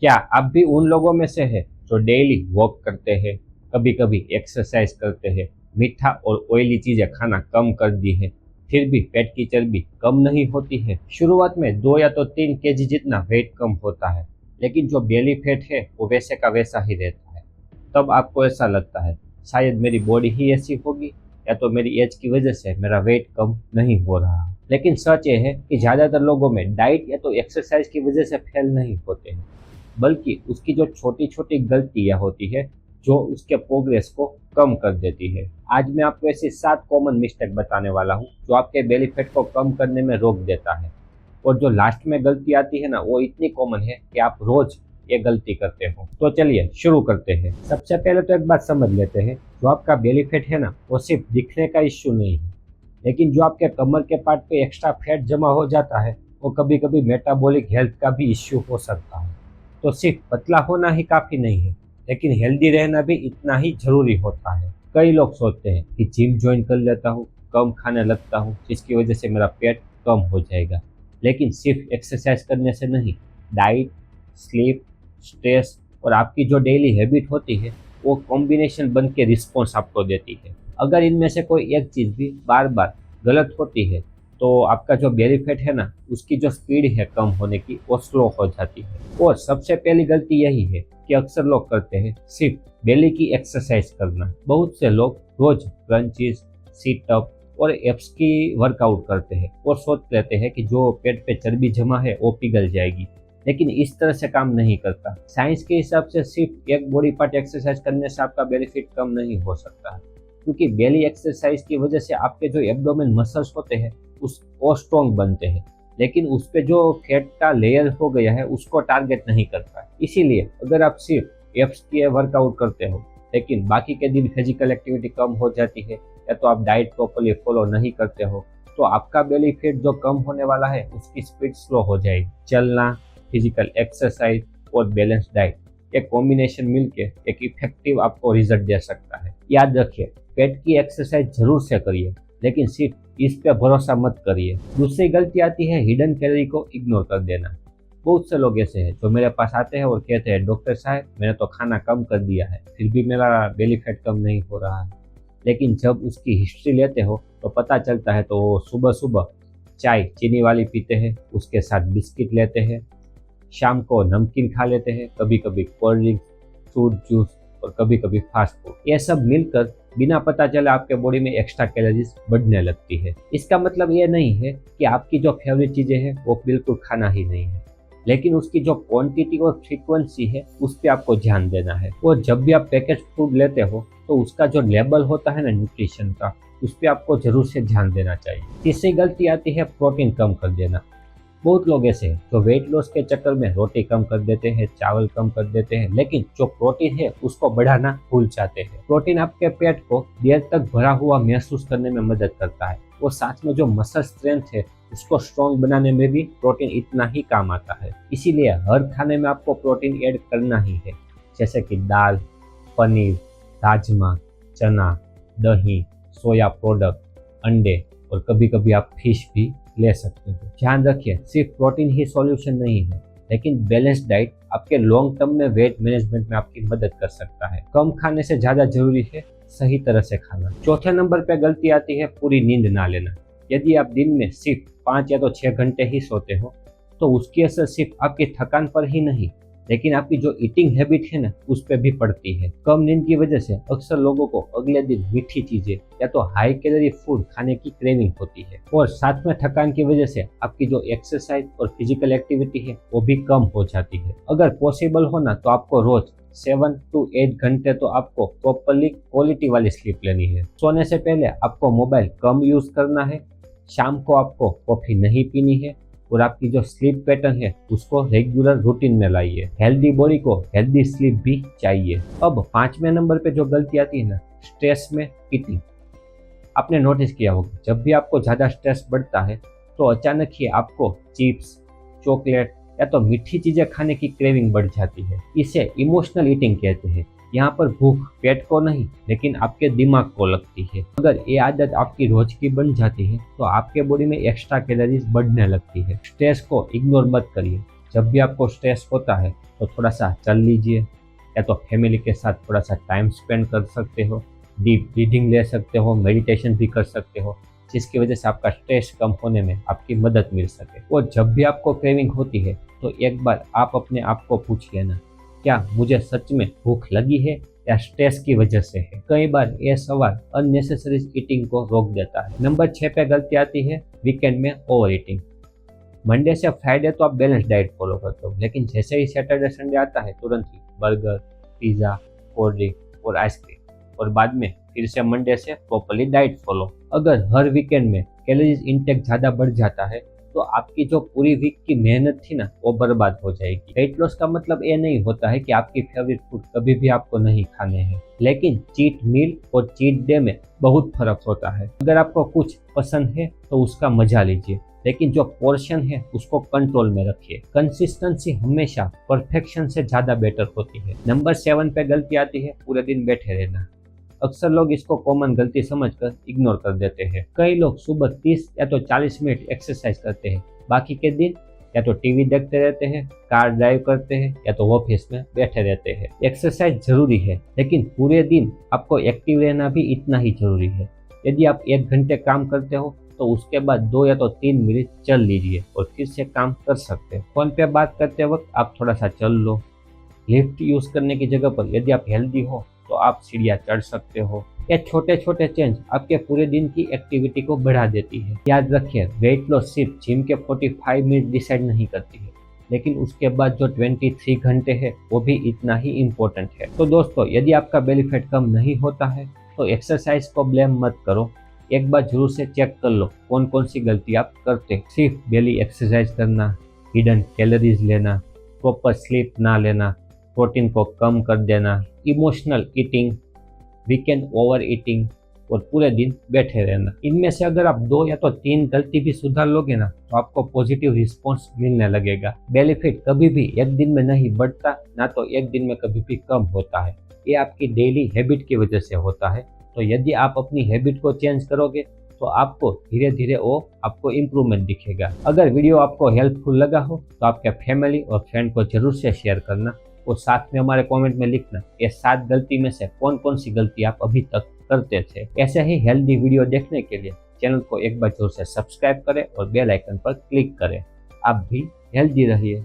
क्या आप भी उन लोगों में से है जो डेली वॉक करते हैं, कभी कभी एक्सरसाइज करते हैं, मीठा और ऑयली चीजें खाना कम कर दी है, फिर भी पेट की चर्बी कम नहीं होती है? शुरुआत में 2 या तो 3 केजी जितना वेट कम होता है, लेकिन जो बेली फैट है वो वैसे का वैसा ही रहता है। तब आपको ऐसा लगता है शायद मेरी बॉडी ही ऐसी होगी, या तो मेरी एज की वजह से मेरा वेट कम नहीं हो रहा। लेकिन सच ये है कि ज़्यादातर लोगों में डाइट या तो एक्सरसाइज की वजह से फेल नहीं होते हैं, बल्कि उसकी जो छोटी छोटी गलतियां होती है जो उसके प्रोग्रेस को कम कर देती है। आज मैं आपको ऐसी 7 कॉमन मिस्टेक बताने वाला हूँ जो आपके बेली फैट को कम करने में रोक देता है। और जो लास्ट में गलती आती है ना, वो इतनी कॉमन है कि आप रोज ये गलती करते हो। तो चलिए शुरू करते हैं। सबसे पहले तो एक बात समझ लेते हैं, जो आपका बेली फैट है ना, वो सिर्फ दिखने का इश्यू नहीं है, लेकिन जो आपके कमर के पार्ट पे एक्स्ट्रा फैट जमा हो जाता है वो कभी कभी मेटाबॉलिक हेल्थ का भी इश्यू हो सकता है। तो सिर्फ पतला होना ही काफ़ी नहीं है, लेकिन हेल्दी रहना भी इतना ही जरूरी होता है। कई लोग सोचते हैं कि जिम ज्वाइन कर लेता हूँ, कम खाने लगता हूँ, जिसकी वजह से मेरा पेट कम हो जाएगा। लेकिन सिर्फ एक्सरसाइज करने से नहीं, डाइट, स्लीप, स्ट्रेस और आपकी जो डेली हैबिट होती है वो कॉम्बिनेशन बन के रिस्पॉन्स आपको देती है। अगर इनमें से कोई एक चीज़ भी बार बार गलत होती है तो आपका जो बेली फैट है ना, उसकी जो स्पीड है कम होने की वो स्लो हो जाती है। और सबसे पहली गलती यही है कि अक्सर लोग करते हैं सिर्फ बेली की एक्सरसाइज करना। बहुत से लोग रोज क्रंचेस, सीट अप और एप्स की वर्कआउट करते हैं और सोच लेते हैं कि जो पेट पे चर्बी जमा है वो पिघल जाएगी, लेकिन इस तरह से काम नहीं करता। साइंस के हिसाब से सिर्फ एक बॉडी पार्ट एक्सरसाइज करने से आपका बेनिफिट कम नहीं हो सकता है, क्योंकि बेली एक्सरसाइज की वजह से आपके जो एब्डोमेन मसल्स होते हैं उस वो स्ट्रॉन्ग बनते हैं, लेकिन उस पे जो फैट का लेयर हो गया है उसको टारगेट नहीं करता है। इसीलिए अगर आप सिर्फ एप्स की वर्कआउट करते हो लेकिन बाकी के दिन फिजिकल एक्टिविटी कम हो जाती है, या तो आप डाइट प्रॉपर्ली फॉलो नहीं करते हो, तो आपका बेली फैट जो कम होने वाला है उसकी स्पीड स्लो हो जाएगी। चलना, फिजिकल एक्सरसाइज और बैलेंस डाइट, एक कॉम्बिनेशन मिलके एक इफेक्टिव आपको रिजल्ट दे सकता है। याद रखिए, पेट की एक्सरसाइज जरूर से करिए, लेकिन सिर्फ इस पे भरोसा मत करिए। दूसरी गलती आती है हिडन कैलोरी को इग्नोर कर देना। बहुत से लोग ऐसे हैं जो मेरे पास आते हैं और कहते हैं डॉक्टर साहब मैंने तो खाना कम कर दिया है, फिर भी मेरा बेली फैट कम नहीं हो रहा है। लेकिन जब उसकी हिस्ट्री लेते हो तो पता चलता है तो वो सुबह सुबह चाय चीनी वाली पीते हैं, उसके साथ बिस्किट लेते हैं, शाम को नमकीन खा लेते हैं, कभी कभी कोल्ड ड्रिंक, फ्रूट जूस और कभी कभी फास्ट फूड। ये सब मिलकर बिना पता चले आपके बॉडी में एक्स्ट्रा कैलोरीज बढ़ने लगती है। इसका मतलब ये नहीं है कि आपकी जो फेवरेट चीजें हैं वो बिल्कुल खाना ही नहीं है, लेकिन उसकी जो क्वांटिटी और फ्रीक्वेंसी है उस पर आपको ध्यान देना है। और जब भी आप पैकेज फूड लेते हो तो उसका जो लेबल होता है ना न्यूट्रिशन का, उस पर आपको जरूर से ध्यान देना चाहिए। तीसरी गलती आती है प्रोटीन कम कर देना। बहुत लोग ऐसे हैं जो वेट लॉस के चक्कर में रोटी कम कर देते हैं, चावल कम कर देते हैं, लेकिन जो प्रोटीन है उसको बढ़ाना भूल जाते हैं। प्रोटीन आपके पेट को देर तक भरा हुआ महसूस करने में मदद करता है, और साथ में जो मसल स्ट्रेंथ है उसको स्ट्रॉन्ग बनाने में भी प्रोटीन इतना ही काम आता है। इसीलिए हर खाने में आपको प्रोटीन ऐड करना ही है, जैसे कि दाल, पनीर, राजमा, चना, दही, सोया प्रोडक्ट, अंडे और कभी कभी आप फिश भी ले सकते हो। ध्यान रखिए, सिर्फ प्रोटीन ही सॉल्यूशन नहीं है, लेकिन बैलेंस डाइट आपके लॉन्ग टर्म में वेट मैनेजमेंट में आपकी मदद कर सकता है। कम खाने से ज्यादा जरूरी है सही तरह से खाना। चौथे नंबर पे गलती आती है पूरी नींद ना लेना। यदि आप दिन में सिर्फ 5 या तो 6 घंटे ही सोते हो तो उसकी असर सिर्फ आपकी थकान पर ही नहीं, लेकिन आपकी जो ईटिंग हैबिट है ना उस पर भी पड़ती है। कम नींद की वजह से अक्सर लोगों को अगले दिन मीठी चीजें या तो हाई कैलोरी फूड खाने की क्रेविंग होती है, और साथ में थकान की वजह से आपकी जो एक्सरसाइज और फिजिकल एक्टिविटी है वो भी कम हो जाती है। अगर पॉसिबल हो ना तो आपको रोज 7 to 8 घंटे तो आपको प्रॉपरली क्वालिटी वाली स्लीप लेनी है। सोने से पहले आपको मोबाइल कम यूज करना है, शाम को आपको कॉफी नहीं पीनी है, और आपकी जो स्लीप पैटर्न है उसको रेगुलर रूटीन में लाइए। हेल्दी बॉडी को हेल्दी स्लीप भी चाहिए। अब 5वें नंबर पे जो गलती आती है ना, स्ट्रेस में ईटिंग। आपने नोटिस किया होगा जब भी आपको ज़्यादा स्ट्रेस बढ़ता है तो अचानक ही आपको चिप्स, चॉकलेट या तो मीठी चीज़ें खाने की क्रेविंग बढ़ जाती है। इसे इमोशनल ईटिंग कहते हैं। यहाँ पर भूख पेट को नहीं लेकिन आपके दिमाग को लगती है। अगर ये आदत आपकी रोज की बन जाती है तो आपके बॉडी में एक्स्ट्रा कैलोरीज बढ़ने लगती है। स्ट्रेस को इग्नोर मत करिए, जब भी आपको स्ट्रेस होता है तो थोड़ा सा चल लीजिए, या तो फैमिली के साथ थोड़ा सा टाइम स्पेंड कर सकते हो, डीप ब्रीदिंग ले सकते हो, मेडिटेशन भी कर सकते हो, जिसकी वजह से आपका स्ट्रेस कम होने में आपकी मदद मिल सके। और जब भी आपको क्रेविंग होती है तो एक बार आप अपने आप को पूछ लेना, क्या मुझे सच में भूख लगी है या स्ट्रेस की वजह से है। कई बार ये सवाल अननेसेसरी ईटिंग को रोक देता है। नंबर 6 पे गलती आती है वीकेंड में ओवर ईटिंग। मंडे से फ्राइडे तो आप बैलेंस डाइट फॉलो करते हो, लेकिन जैसे ही सैटरडे संडे आता है तुरंत ही बर्गर, पिज़्ज़ा, कोल्ड ड्रिंक और आइसक्रीम, और बाद में फिर से मंडे से प्रॉपरली डाइट फॉलो। अगर हर वीकेंड में कैलोरीज इंटेक ज़्यादा बढ़ जाता है तो आपकी जो पूरी वीक की मेहनत थी ना वो बर्बाद हो जाएगी। वेट लॉस का मतलब ये नहीं होता है कि आपकी फेवरेट फूड कभी भी आपको नहीं खाने हैं, लेकिन चीट मील और चीट डे में बहुत फर्क होता है। अगर आपको कुछ पसंद है तो उसका मजा लीजिए, लेकिन जो पोर्शन है उसको कंट्रोल में रखिए। कंसिस्टेंसी हमेशा परफेक्शन से ज्यादा बेटर होती है। नंबर 7 पे गलती आती है पूरे दिन बैठे रहना। अक्सर लोग इसको कॉमन गलती समझकर इग्नोर कर देते हैं। कई लोग सुबह 30 या तो 40 मिनट एक्सरसाइज करते हैं, बाकी के दिन या तो टीवी देखते रहते हैं, कार ड्राइव करते हैं, या तो ऑफिस में बैठे रहते हैं। एक्सरसाइज जरूरी है, लेकिन पूरे दिन आपको एक्टिव रहना भी इतना ही जरूरी है। यदि आप 1 घंटे काम करते हो तो उसके बाद 2 या तो 3 मिनट चल लीजिए और फिर से काम कर सकते हैं। फोन पे बात करते वक्त आप थोड़ा सा चल लो। लिफ्ट यूज करने की जगह पर यदि आप हेल्दी हो तो आप सीढ़ियाँ चढ़ सकते हो। ये छोटे छोटे चेंज आपके पूरे दिन की एक्टिविटी को बढ़ा देती है। याद रखिए, वेट लॉस सिर्फ जिम के 45 मिनट डिसाइड नहीं करती है, लेकिन उसके बाद जो 23 घंटे है वो भी इतना ही इम्पोर्टेंट है। तो दोस्तों, यदि आपका बेली फैट कम नहीं होता है तो एक्सरसाइज को ब्लेम मत करो। एक बार जरूर से चेक कर लो कौन कौन सी गलती आप करते। सिर्फ डेली एक्सरसाइज करना, हिडन कैलोरीज लेना, प्रॉपर स्लीप ना लेना, प्रोटीन को कम कर देना, emotional eating, weekend over eating और पूरे दिन बैठे रहना, इनमें से अगर आप 2 या तो 3 गलती भी सुधार लोगे ना तो आपको पॉजिटिव रिस्पॉन्स मिलने लगेगा। बेली फैट कभी भी एक दिन में नहीं बढ़ता, ना तो एक दिन में कभी भी कम होता है। ये आपकी डेली हैबिट की वजह से होता है। तो यदि आप अपनी हैबिट को चेंज करोगे तो आपको धीरे धीरे वो आपको इम्प्रूवमेंट दिखेगा। अगर वीडियो आपको हेल्पफुल लगा हो तो आपके फैमिली और फ्रेंड को जरूर से शेयर करना, और साथ में हमारे कमेंट में लिखना ये 7 गलती में से कौन कौन सी गलती आप अभी तक करते थे। ऐसे ही हेल्दी वीडियो देखने के लिए चैनल को एक बार जरूर से सब्सक्राइब करें और बेल आइकन पर क्लिक करें। आप भी हेल्दी रहिए।